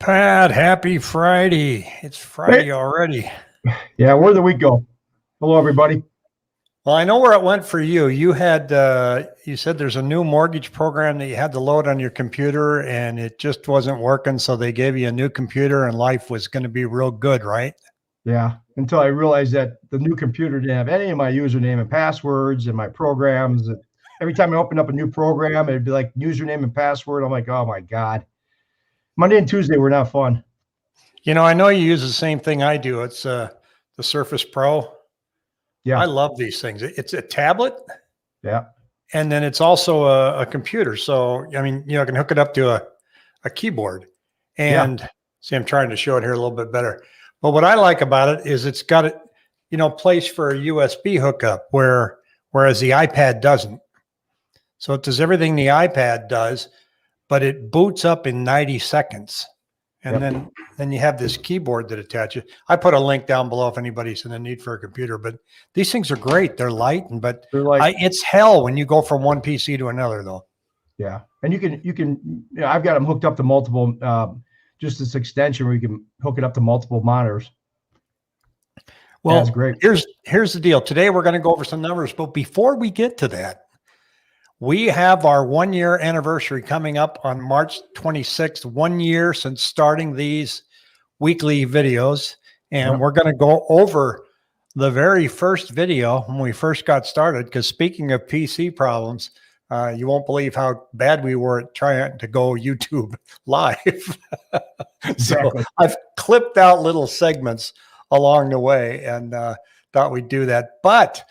Pat, happy Friday. It's Hey, Friday already. yeah, where'd the week go? Hello, everybody. Well, I know where it went for you. You said there's a new mortgage program that you had to load on your computer and it just wasn't working. So they gave you a new computer and life was going to be real good, right? Yeah, until I realized that the new computer didn't have any of my username and passwords and my programs. Every time I opened up a new program, it'd be like username and password. I'm like, oh my God. Monday and Tuesday were not fun. I know you use the same thing I do. It's the Surface Pro. I Yeah, love these things. It's a tablet yeah, and then it's also a computer. So, I can hook it up to a keyboard yeah. and see, I'm trying to show it here a little bit better. But what I like about it is it's got it, place for a USB hookup whereas the iPad doesn't. So it does everything the iPad does, but it boots up in 90 seconds. And Yep. then you have this keyboard that attaches. I put a link down below if anybody's in the need for a computer, but these things are great. They're light, They're like, it's hell when you go from one PC to another though. yeah. And I've got them hooked up to multiple, just this extension where you can hook it up to multiple monitors. Well, That's great. here's the deal. Today we're going to go over some numbers, but before we get to that, we have our 1 year anniversary coming up on March 26th, 1 year since starting these weekly videos. And Yep. we're going to go over the very first video when we first got started. Because speaking of PC problems, you won't believe how bad we were at trying to go YouTube live. Exactly. So I've clipped out little segments along the way and thought we'd do that. But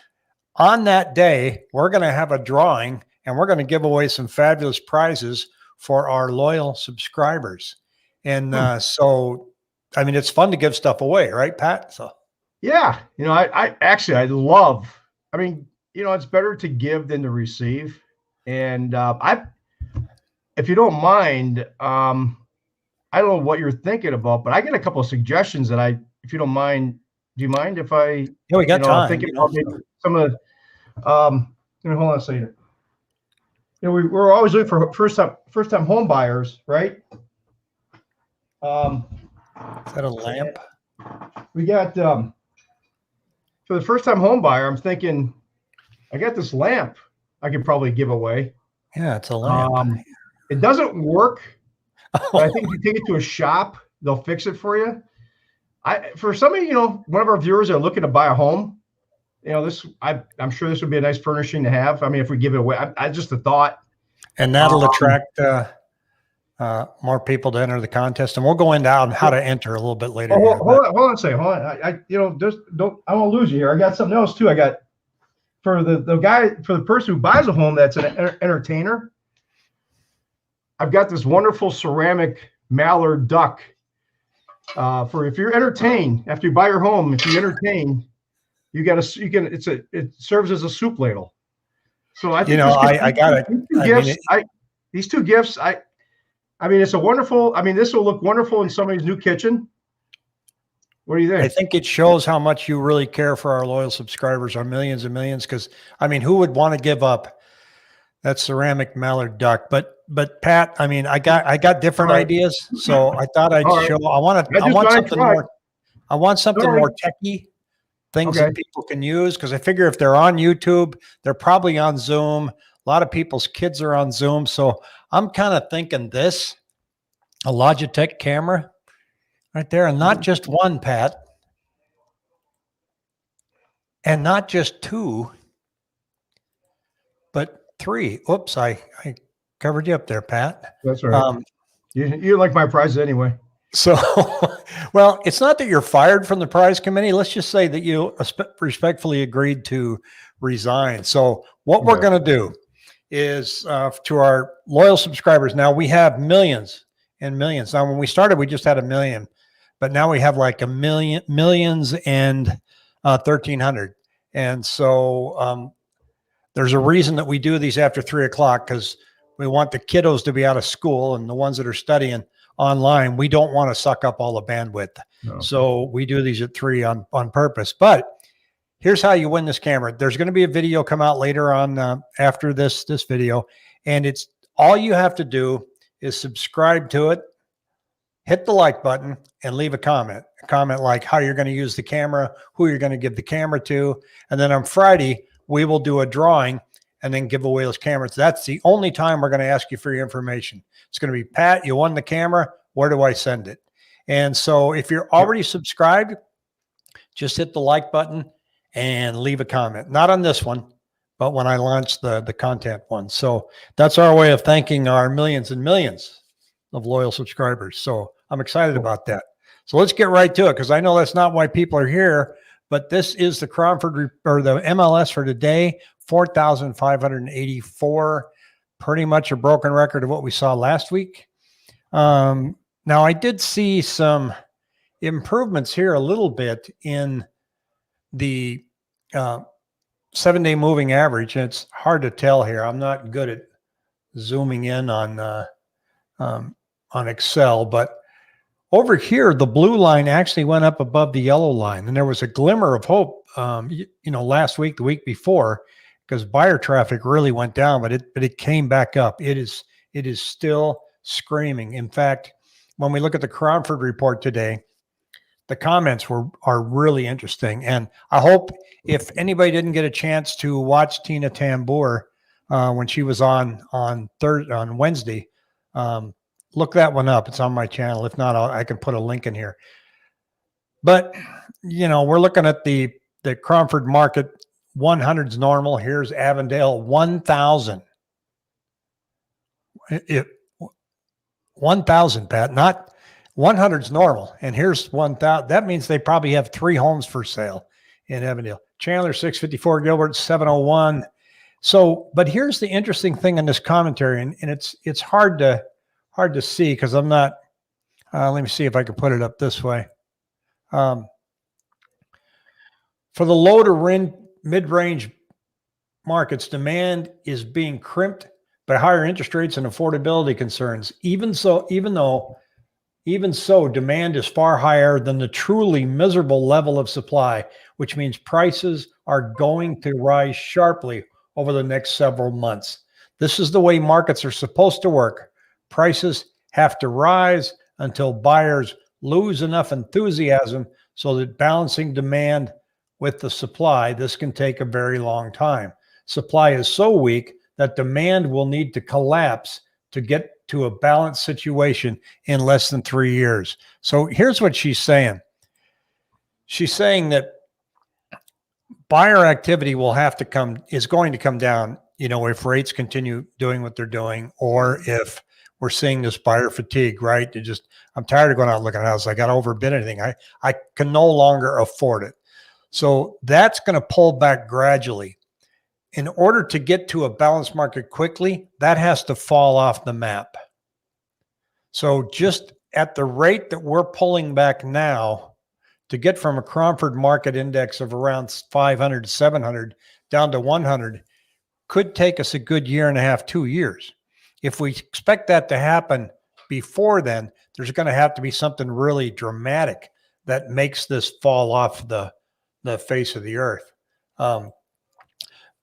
on that day, we're going to have a drawing and we're going to give away some fabulous prizes for our loyal subscribers. And it's fun to give stuff away, right, Pat? So Yeah, I love. It's better to give than to receive. And if you don't mind, I don't know what you're thinking about, but I get a couple of suggestions if you don't mind, do you mind if I, yeah, we got time. thinking about maybe some of the, hold on a second. We're always looking for first time home buyers, right? Is that a lamp? We got for the first time home buyer, I'm thinking I got this lamp I could probably give away. Yeah, it's a lamp. It doesn't work, but I think if you take it to a shop, they'll fix it for you. For some of one of our viewers that are looking to buy a home, I'm sure this would be a nice furnishing to have. If we give it away, I just a thought. And that'll attract more people to enter the contest. And we'll go into how to enter a little bit later. Hold on a second. Hold on. I won't lose you here. I got something else too. I got for the person who buys a home that's an entertainer. I've got this wonderful ceramic mallard duck. For if you're entertained after you buy your home, if you entertain, it serves as a soup ladle. So I think I got it. These two gifts, it's a wonderful. This will look wonderful in somebody's new kitchen. What do you think? I think it shows how much you really care for our loyal subscribers, our millions and millions. Because who would want to give up that ceramic mallard duck? But Pat, I got different ideas, so I thought I'd show. I want something more techie, things that people can use. Because I figure if they're on YouTube, they're probably on Zoom. A lot of people's kids are on Zoom, so I'm kind of thinking a Logitech camera right there, and not just one, Pat, and not just two, but three. Oops, I covered you up there, Pat. That's right. You like my prizes anyway. So, well, it's not that you're fired from the prize committee. Let's just say that you respectfully agreed to resign. So what we're going to do is to our loyal subscribers. Now we have millions and millions. Now, when we started, we just had 1 million, but now we have like millions and 1,300. And so there's a reason that we do these after 3 o'clock, because we want the kiddos to be out of school and the ones that are studying online. We don't want to suck up all the bandwidth. No. So we do these at 3 on purpose. But here's how you win this camera. There's going to be a video come out later on after this video. And it's all you have to do is subscribe to it, hit the like button and leave a comment like how you're going to use the camera, who you're going to give the camera to. And then on Friday, we will do a drawing and then give away those cameras. That's the only time we're going to ask you for your information. It's going to be, Pat, you won the camera. Where do I send it? And so if you're already subscribed, just hit the like button and leave a comment. Not on this one, but when I launch the content one. So that's our way of thanking our millions and millions of loyal subscribers. So I'm excited about that. So let's get right to it, because I know that's not why people are here, but this is the Cromford or the MLS for today, 4,584, pretty much a broken record of what we saw last week. Now I did see some improvements here a little bit in the 7-day moving average. And it's hard to tell here. I'm not good at zooming in on Excel, but over here, the blue line actually went up above the yellow line. And there was a glimmer of hope, last week, the week before, because buyer traffic really went down, but it came back up. It is still screaming. In fact, when we look at the Cromford report today, the comments are really interesting. And I hope if anybody didn't get a chance to watch Tina Tambour when she was on Wednesday, look that one up. It's on my channel. If not, I can put a link in here. But, we're looking at the Cromford market. 100's normal. Here's Avondale, 1,000. 1,000, Pat, not 100's normal. And here's 1,000. That means they probably have 3 homes for sale in Avondale. Chandler, 654, Gilbert, 701. So, but here's the interesting thing in this commentary, and it's hard to see because I'm not, let me see if I can put it up this way. For the low to mid-range markets, demand is being crimped by higher interest rates and affordability concerns. Even so, demand is far higher than the truly miserable level of supply, which means prices are going to rise sharply over the next several months. This is the way markets are supposed to work. Prices have to rise until buyers lose enough enthusiasm so that balancing demand with the supply, this can take a very long time. Supply is so weak that demand will need to collapse to get to a balanced situation in less than 3 years. So here's what she's saying. She's saying that buyer activity is going to come down, if rates continue doing what they're doing, or if we're seeing this buyer fatigue, right? I'm tired of going out and looking at a house. I got to overbid anything. I can no longer afford it. So that's going to pull back gradually. In order to get to a balanced market quickly, that has to fall off the map. So just at the rate that we're pulling back now, to get from a Cromford market index of around 500, 700 down to 100 could take us a good 1.5 to 2 years. If we expect that to happen before then, there's going to have to be something really dramatic that makes this fall off the face of the earth.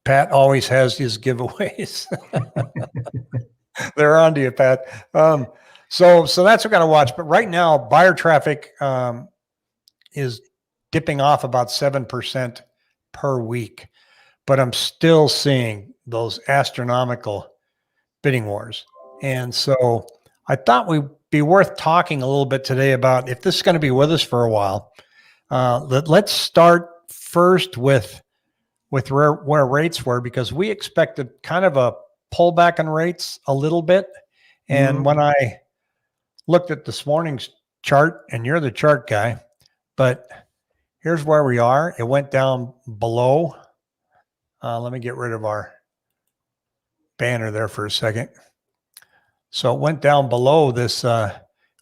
Pat always has his giveaways. They're on to you, Pat. So that's what we got to watch. But right now, buyer traffic is dipping off about 7% per week. But I'm still seeing those astronomical bidding wars. And so I thought we'd be worth talking a little bit today about, if this is going to be with us for a while, let's start first with where rates were, because we expected kind of a pullback in rates a little bit. And when I looked at this morning's chart, and you're the chart guy, but here's where we are. It went down below. Let me get rid of our banner there for a second. So it went down below this.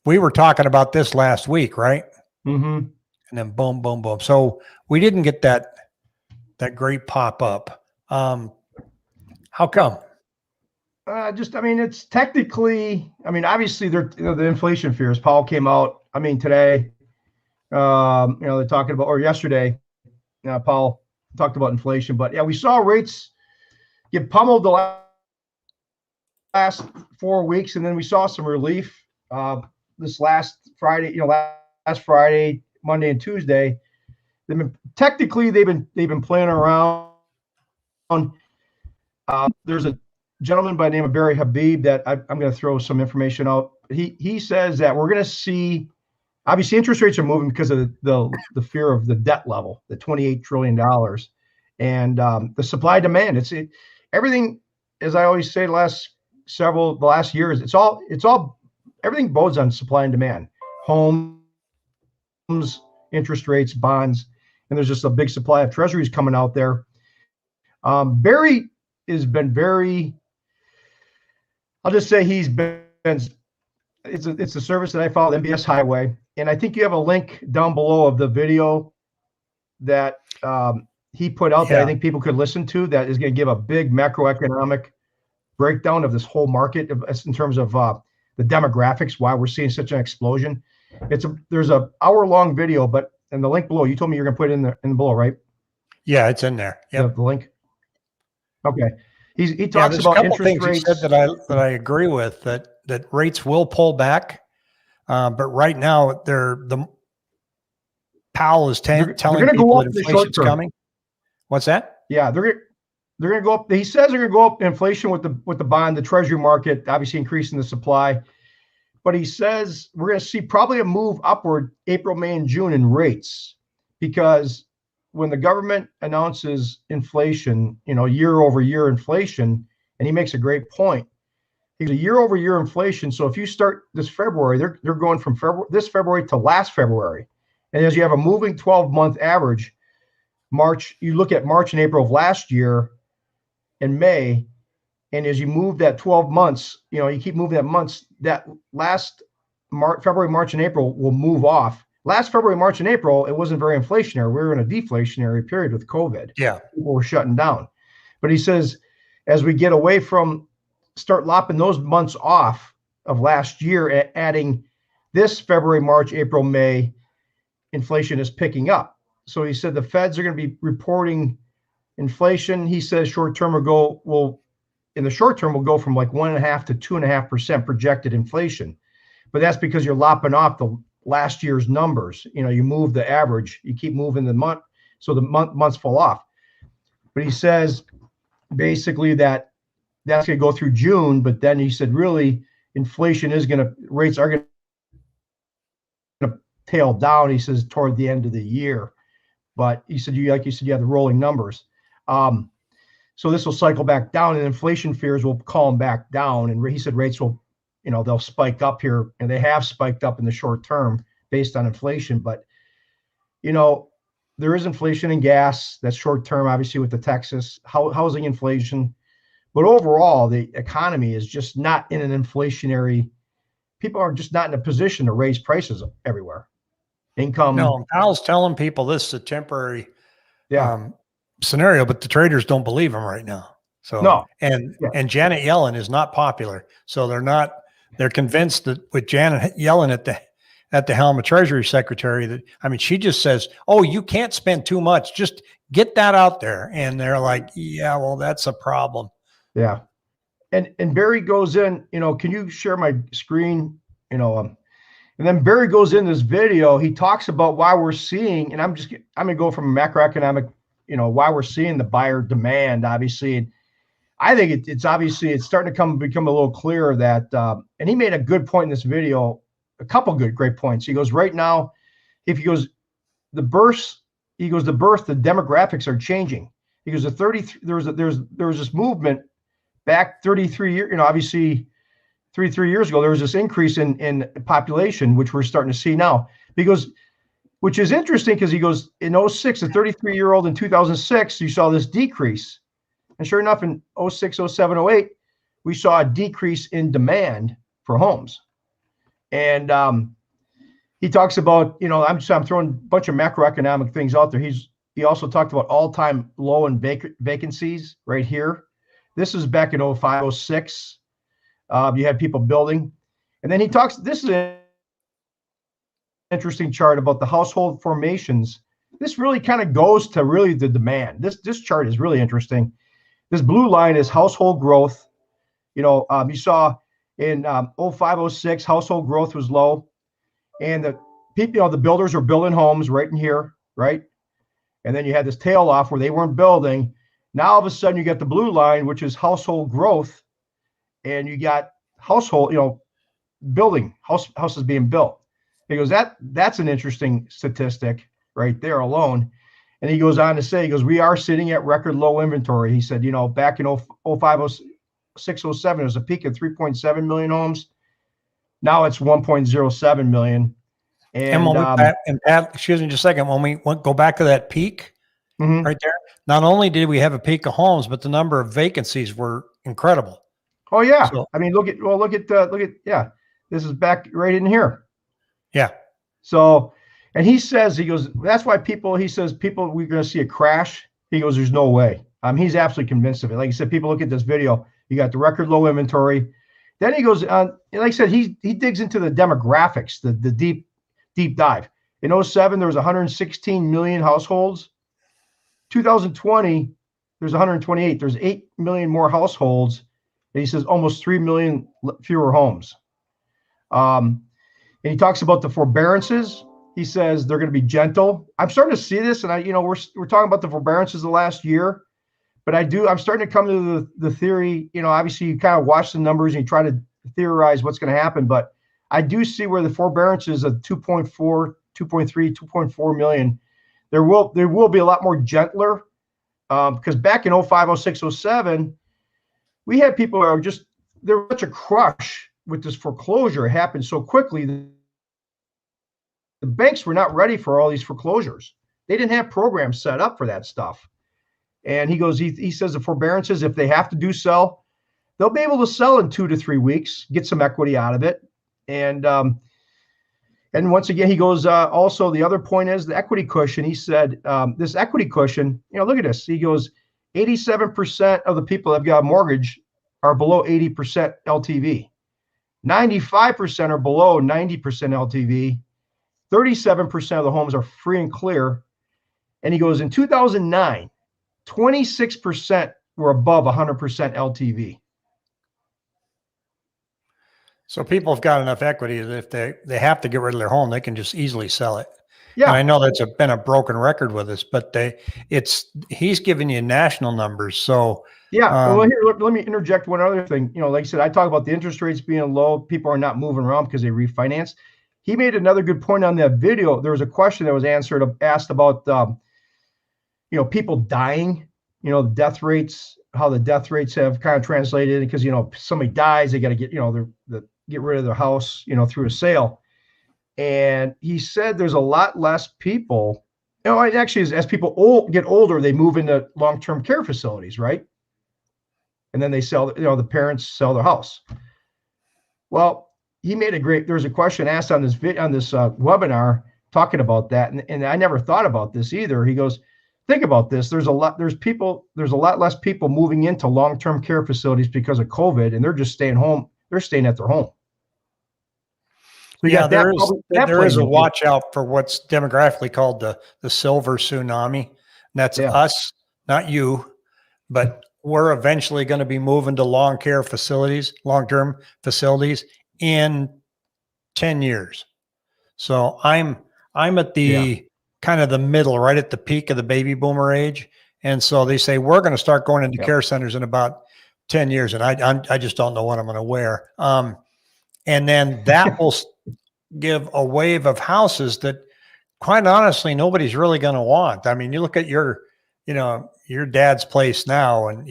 We were talking about this last week, right? And then boom, boom, boom. So we didn't get that great pop up. How come? It's technically, obviously the inflation fears. Powell came out, today, they're talking about, or yesterday, Powell talked about inflation, but yeah, we saw rates get pummeled the last 4 weeks, and then we saw some relief. this last Friday, last Friday, Monday, and Tuesday, they've been playing around. There's a gentleman by the name of Barry Habib that I'm going to throw some information out. He says that we're going to see, obviously interest rates are moving because of the fear of the debt level, the $28 trillion, and the supply demand. Everything, as I always say, the last years, it's all everything bodes on supply and demand. Homes, interest rates, bonds, and there's just a big supply of treasuries coming out there. Barry has been very, I'll just say it's a service that I follow, MBS Highway. And I think you have a link down below of the video that he put out that I think people could listen to, that is going to give a big macroeconomic breakdown of this whole market in terms of the demographics, why we're seeing such an explosion. There's a hour-long video, but in the link below, you told me you're going to put it in below, right? Yeah, it's in there. Yeah, the link. Okay. He talks about a couple interest things rates he said that I agree with, that rates will pull back, but right now the Powell is telling people that inflation's coming. What's that? Yeah, they're going to go up. He says they're going to go up inflation with the bond, the treasury market, obviously increasing the supply. But he says we're going to see probably a move upward April, May, and June in rates, because when the government announces inflation, year over year inflation, and he makes a great point. He's a year over year inflation. So if you start this February, they're going from this February to last February. And as you have a moving 12-month average, March, you look at March and April of last year and May, and as you move that 12 months, you keep moving that months, that last February, March, and April will move off. Last February, March, and April, it wasn't very inflationary. We were in a deflationary period with COVID. Yeah. People were shutting down. But he says, as we get away from, start lopping those months off of last year, adding this February, March, April, May, inflation is picking up. So he said the Feds are going to be reporting inflation. He says in the short term, will go from like 1.5% to 2.5% projected inflation. But that's because you're lopping off the last year's numbers. You move the average, you keep moving the month, so the months fall off. But he says basically that's going to go through June, but then he said really inflation rates are going to tail down, he says, toward the end of the year. But he said, you have the rolling numbers. So this will cycle back down, and inflation fears will calm back down. And he said rates will, they'll spike up here, and they have spiked up in the short term based on inflation. But, there is inflation in gas. That's short term, obviously, with the Texas housing inflation. But overall, the economy is just not in an inflationary. People are just not in a position to raise prices everywhere. Income. No, Powell's telling people this is a temporary scenario, but the traders don't believe him right now. So no, and Janet Yellen is not popular. So they're convinced that with Janet Yellen at the helm of Treasury Secretary, she just says, "Oh, you can't spend too much. Just get that out there." And they're like, "Yeah, well, that's a problem." Yeah. And Barry goes in, can you share my screen? And then Barry goes in this video. He talks about why we're seeing, and I'm going to go from macroeconomic, why we're seeing the buyer demand, obviously. And I think it's obviously, it's starting to become a little clearer that, and he made a good point in this video, a couple great points. He goes, right now, the birth, the demographics are changing. He goes, there was this movement back 33 years, obviously 33 years ago, there was this increase in population, which we're starting to see now. Which is interesting, because he goes, in 06, a 33-year-old in 2006, you saw this decrease. And sure enough, in 06, 07, 08, we saw a decrease in demand for homes. And he talks about, I'm throwing a bunch of macroeconomic things out there. He also talked about all-time low in vacancies right here. This is back in 05, 06. You had people building. And then he talks, this is an interesting chart about the household formations. This really kind of goes to really the demand. This chart is really interesting. This blue line is household growth. You saw in 05, 06, household growth was low. and the people, the builders are building homes right in here, right? And then you had this tail off where they weren't building. Now all of a sudden you got the blue line, which is household growth, and you got household, building houses being built. He goes, that's an interesting statistic right there alone. And he goes on to say, he goes, we are sitting at record low inventory. He said, back in 05, 06, 07, it was a peak of 3.7 million homes. Now it's 1.07 million. And when Pat, excuse me just a second, when we go back to that peak right there, not only did we have a peak of homes, but the number of vacancies were incredible. Oh yeah. So, I mean, look at, yeah, this is back right in here. Yeah. So, and he goes, that's why we're going to see a crash. He goes, there's no way. He's absolutely convinced of it. Like I said, people look at this video, you got the record low inventory. Then he goes on, like I said, he digs into the demographics, the deep dive. In 07, there was 116 million households. 2020, there's 128. There's 8 million more households. And he says almost 3 million fewer homes. And he talks about the forbearances. He says they're going to be gentle. I'm starting to see this, and we're talking about the forbearances the last year, but I'm starting to come to the theory. Obviously you kind of watch the numbers and you try to theorize what's going to happen, but I do see where the forbearances of 2.4, 2.3, 2.4 million, there will be a lot more gentler, because back in 05, 06, 07, we had people who are there was such a crush with this foreclosure. It happened so quickly. The banks were not ready for all these foreclosures. They didn't have programs set up for that stuff. And he goes, he says the forbearances, if they have to sell, they'll be able to sell in 2 to 3 weeks, get some equity out of it. And once again, he goes, also the other point is the equity cushion. He said, this equity cushion, look at this. He goes, 87% of the people that have got a mortgage are below 80% LTV. 95% are below 90% LTV. 37% of the homes are free and clear. And he goes, in 2009, 26% were above 100% LTV. So people have got enough equity that if they have to get rid of their home, they can just easily sell it. Yeah. And I know that's been a broken record with us, but he's giving you national numbers. So yeah. Well, here, let me interject one other thing. Like I said, I talk about the interest rates being low. People are not moving around because they refinance. He made another good point on that video. There was a question that was asked about, people dying, death rates, how the death rates have kind of translated, because, somebody dies, they got to get, get rid of their house, through a sale. And he said there's a lot less people, actually, as people get older, they move into long-term care facilities, right? And then they sell, the parents sell their house. Well, he made there was a question asked on this webinar talking about that. And I never thought about this either. He goes, think about this. There's a lot less people moving into long-term care facilities because of COVID, and they're just staying home. They're staying at their home. So there is a watch out for what's demographically called the silver tsunami. And that's us, not you, but we're eventually going to be moving to long-term facilities in 10 years. So I'm at the kind of the middle, right at the peak of the baby boomer age. And so they say, we're going to start going into care centers in about 10 years. And I just don't know what I'm going to wear. And then that will give a wave of houses that, quite honestly, nobody's really going to want. I mean, you look at your dad's place now, and,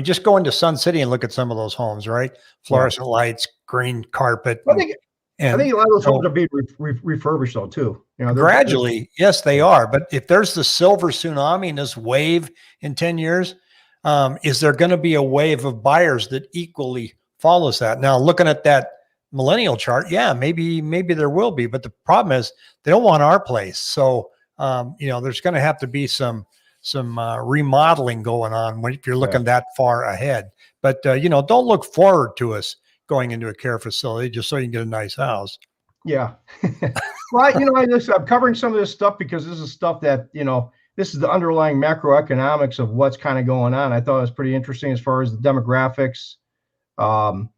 just go into Sun City and look at some of those homes, right? Fluorescent lights, green carpet. I think a lot of those homes are being refurbished though too. Gradually, yes, they are. But if there's the silver tsunami and this wave in 10 years, is there going to be a wave of buyers that equally follows that? Now, looking at that millennial chart, maybe there will be, but the problem is they don't want our place. So, there's going to have to be some remodeling going on if you're looking that far ahead. But, don't look forward to us going into a care facility just so you can get a nice house. Yeah. Well, I'm covering some of this stuff because this is stuff that, this is the underlying macroeconomics of what's kind of going on. I thought it was pretty interesting as far as the demographics, the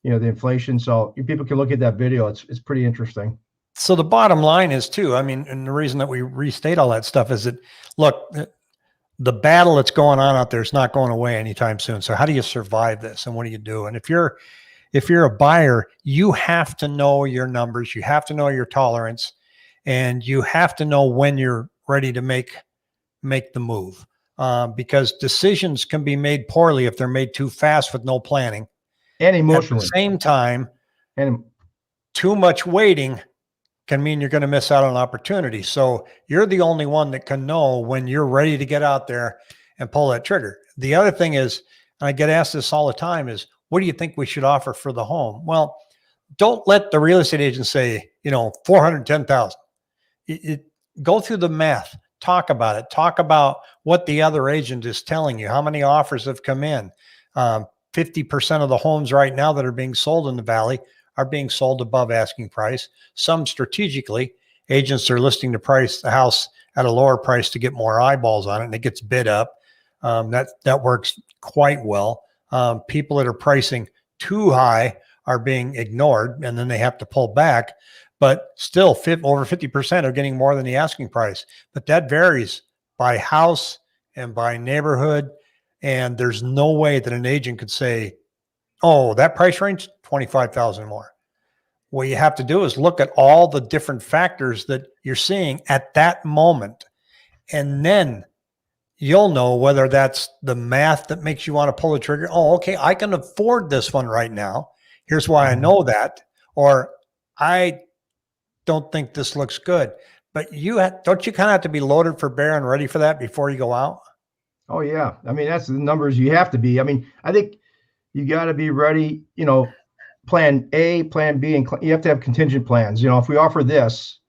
inflation. So people can look at that video. It's pretty interesting. So the bottom line is too, I mean, and the reason that we restate all that stuff is that, look, the battle that's going on out there is not going away anytime soon. So how do you survive this? And what do you do? And if you're a buyer, you have to know your numbers, you have to know your tolerance, and you have to know when you're ready to make the move. Because decisions can be made poorly if they're made too fast with no planning. And At emotionally. the same time, And too much waiting can mean you're going to miss out on opportunity. So you're the only one that can know when you're ready to get out there and pull that trigger. The other thing is, and I get asked this all the time, is what do you think we should offer for the home? Well, don't let the real estate agent say, 410,000. Go through the math, talk about it, talk about what the other agent is telling you, how many offers have come in. 50% of the homes right now that are being sold in the Valley are being sold above asking price. Some strategically, agents are listing the house at a lower price to get more eyeballs on it, and it gets bid up. That works quite well. People that are pricing too high are being ignored, and then they have to pull back. But still, over 50% are getting more than the asking price. But that varies by house and by neighborhood. And there's no way that an agent could say, oh, that price range, 25,000 more. What you have to do is look at all the different factors that you're seeing at that moment. And then you'll know whether that's the math that makes you want to pull the trigger. Oh, okay, I can afford this one right now. Here's why I know that. Or I don't think this looks good. But don't you kind of have to be loaded for bear and ready for that before you go out? oh yeah, I mean that's the numbers you have to be. I mean, I think you got to be ready. Plan A, Plan B, and you have to have contingent plans. If we offer this,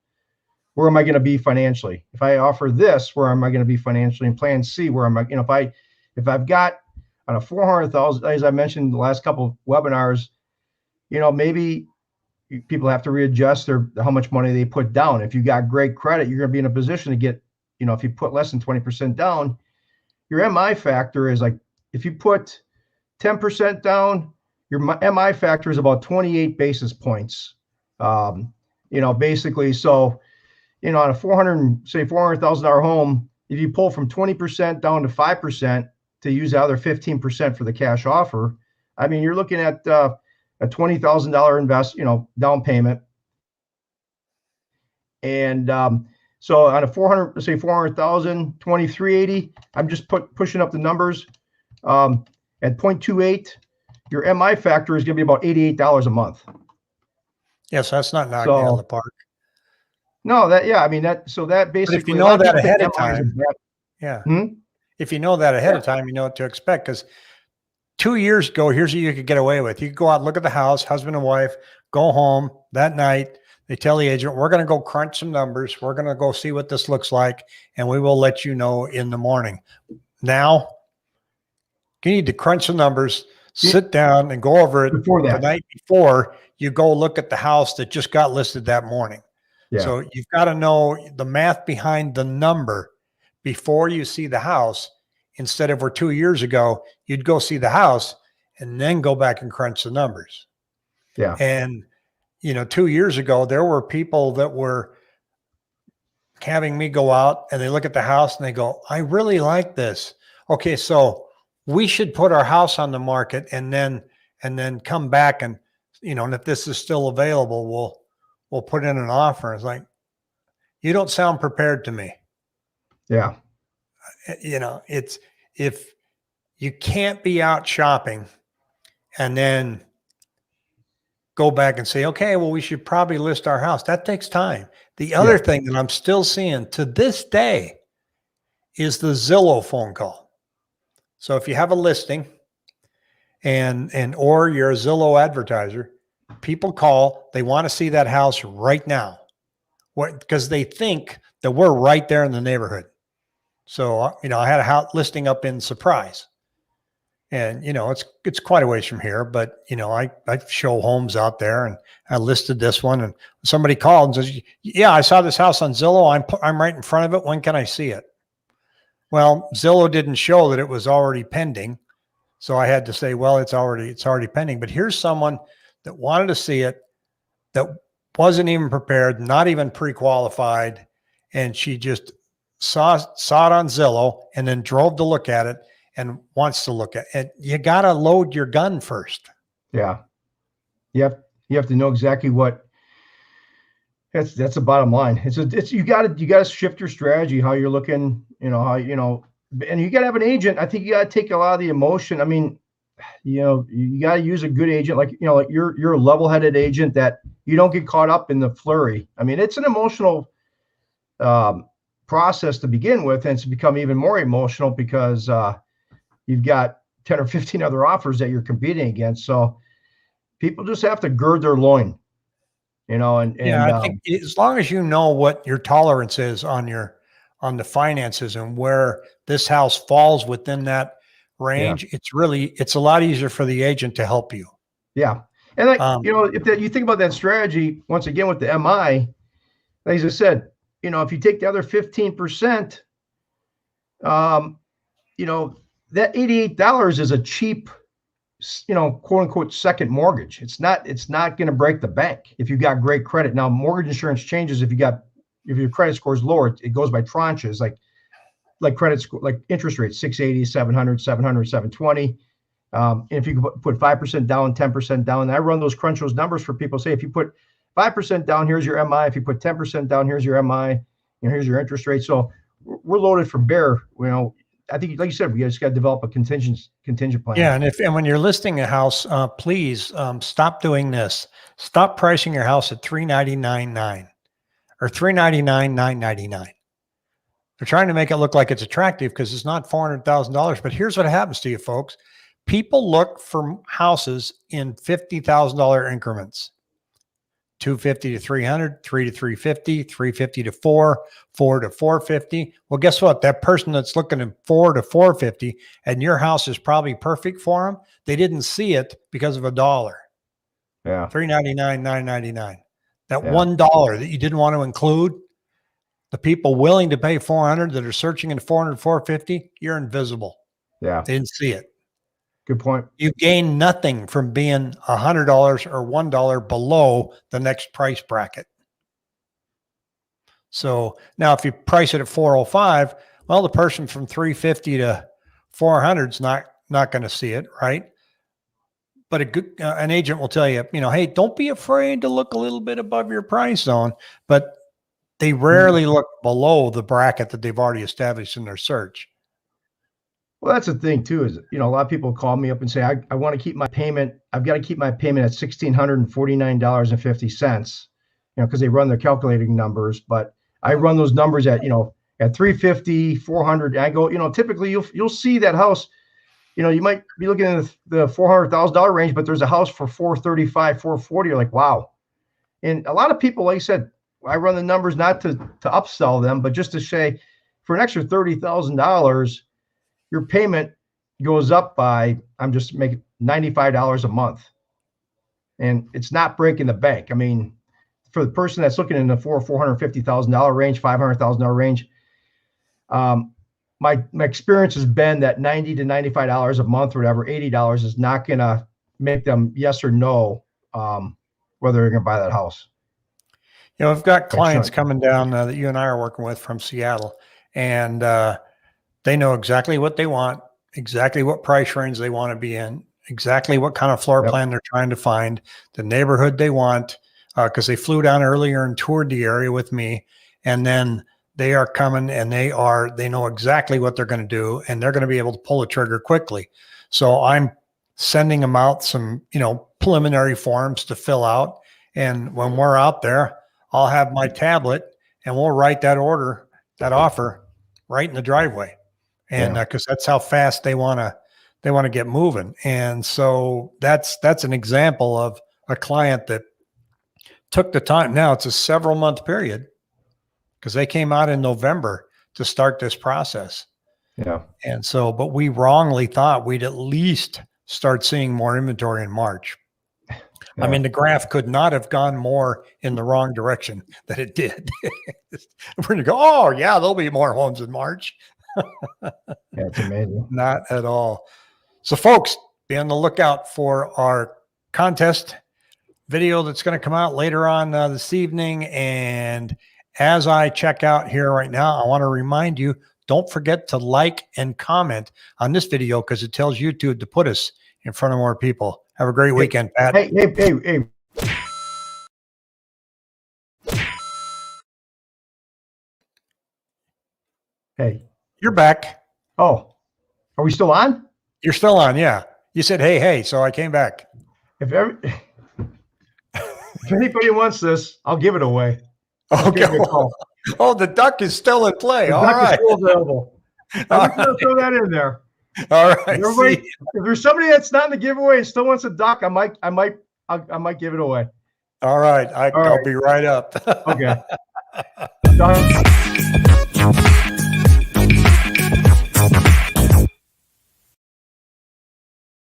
where am I going to be financially? If I offer this, where am I going to be financially? And Plan C, where am I? If I've got on a 400,000, as I mentioned in the last couple of webinars, maybe people have to readjust how much money they put down. If you got great credit, you're going to be in a position to get, if you put less than 20% down, your MI factor is like, if you put 10% down, your MI factor is about 28 basis points. Basically, so, on a $400,000 home, if you pull from 20% down to 5% to use the other 15% for the cash offer, I mean, you're looking at a $20,000 down payment. And so on a 400,000, 2380, I'm just pushing up the numbers. At 0.28, your MI factor is going to be about $88 a month. Yes, that's not knocking out of the park. No, I mean, that basically, if you know that ahead of time, if you know that ahead of time, you know what to expect. Because 2 years ago, here's what you could get away with. You could go out, look at the house, husband and wife, go home that night. They tell the agent, we're going to go crunch some numbers. We're going to go see what this looks like, and we will let you know in the morning. Now, you need to crunch the numbers, sit down and go over it the night before you go look at the house that just got listed that morning. Yeah. So you've got to know the math behind the number before you see the house. Instead of where 2 years ago, you'd go see the house and then go back and crunch the numbers. Yeah. And, 2 years ago, there were people that were having me go out and they look at the house and they go, I really like this. Okay, so we should put our house on the market and then come back and, and if this is still available, we'll put in an offer. It's like, you don't sound prepared to me. Yeah. It's, if you can't be out shopping and then go back and say, okay, well, we should probably list our house. That takes time. The other thing that I'm still seeing to this day is the Zillow phone call. So if you have a listing or you're a Zillow advertiser, people call, they want to see that house right now. Because they think that we're right there in the neighborhood. So, I had a listing up in Surprise. And, it's quite a ways from here, but, I show homes out there and I listed this one and somebody called and says, yeah, I saw this house on Zillow. I'm right in front of it. When can I see it? Well, Zillow didn't show that it was already pending. So I had to say, well, it's already pending, but here's someone that wanted to see it, that wasn't even prepared, not even pre-qualified, and she just saw it on Zillow and then drove to look at it and wants to look at it. You got to load your gun first. Yeah. You have to know exactly what that's the bottom line. You got to shift your strategy, how you're looking, and you got to have an agent. I think you got to take a lot of the emotion. I mean, you got to use a good agent, like you're a level-headed agent that you don't get caught up in the flurry. I mean, it's an emotional process to begin with, and it's become even more emotional because you've got 10 or 15 other offers that you're competing against. So people just have to gird their loin, I think as long as you know what your tolerance is on the finances and where this house falls within that range, it's a lot easier for the agent to help you. Yeah. And if you think about that strategy, once again, with the MI, as I said, if you take the other 15%, that $88 is a cheap, quote unquote, second mortgage. It's not going to break the bank if you got great credit. Now, mortgage insurance changes if your credit score is lower. It goes by tranches, like credit score, like interest rates, 680, 700, 700, 720. And if you put 5% down, 10% down, I run those crunch those numbers for people. Say if you put 5% down, here's your MI. If you put 10% down, here's your MI. Here's your interest rate. So we're loaded for bear. I think, like you said, we just got to develop a contingent plan. Yeah, and when you're listing a house, please stop doing this. Stop pricing your house at $399,999 or $399,999. They're trying to make it look like it's attractive because it's not $400,000. But here's what happens to you, folks. People look for houses in $50,000 increments. 250 to 300, 3 to 350, 350 to 4, 4 to 450. Well, guess what? That person that's looking at 4 to 450 and your house is probably perfect for them. They didn't see it because of $1. Yeah. $399, $999. That $1 that you didn't want to include, the people willing to pay 400 that are searching in 400, 450, you're invisible. Yeah. They didn't see it. Good point. You gain nothing from being $100 or $1 below the next price bracket. So now if you price it at 405, well, the person from 350 to 400 is not going to see it, right? But an agent will tell you, hey, don't be afraid to look a little bit above your price zone, but they rarely look below the bracket that they've already established in their search. Well, that's the thing too, is, a lot of people call me up and say, I want to keep my payment. I've got to keep my payment at $1,649.50, because they run their calculating numbers, but I run those numbers at 350, 400. I go, typically you'll see that house, you might be looking at the $400,000 range, but there's a house for 435, 440. You're like, wow. And a lot of people, like I said, I run the numbers not to upsell them, but just to say for an extra $30,000, your payment goes up by, I'm just making $95 a month. And it's not breaking the bank. I mean, for the person that's looking in the $450,000 range, $500,000 range, my experience has been that $90 to $95 a month or whatever, $80 is not going to make them yes or no, whether they're going to buy that house. I've got clients coming down that you and I are working with from Seattle, and they know exactly what they want, exactly what price range they want to be in, exactly what kind of floor plan they're trying to find, the neighborhood they want, because they flew down earlier and toured the area with me. And then they are coming and they know exactly what they're going to do, and they're going to be able to pull the trigger quickly. So I'm sending them out some, preliminary forms to fill out. And when we're out there, I'll have my tablet and we'll write that offer right in the driveway. And because that's how fast they want to get moving. And so that's an example of a client that took the time. Now it's a several month period because they came out in November to start this process. Yeah. And so, but we wrongly thought we'd at least start seeing more inventory in March. I mean, the graph could not have gone more in the wrong direction than it did. We're going to go, oh yeah, there'll be more homes in March. That's amazing. Not at all. So folks, be on the lookout for our contest video that's going to come out later on this evening. And as I check out here right now, I want to remind you, don't forget to like and comment on this video because it tells YouTube to put us in front of more people. Have a great weekend, Pat. Hey. Hey. You're back. Oh, are we still on? You're still on, yeah. You said, hey, so I came back. If anybody wants this, I'll give it away. Okay. Oh, the duck is still in play. The All duck right. is still available. I'm just going to throw that in there. All right. Everybody, if there's somebody that's not in the giveaway and still wants a duck, I might give it away. All right. I'll be right up. Okay. Done.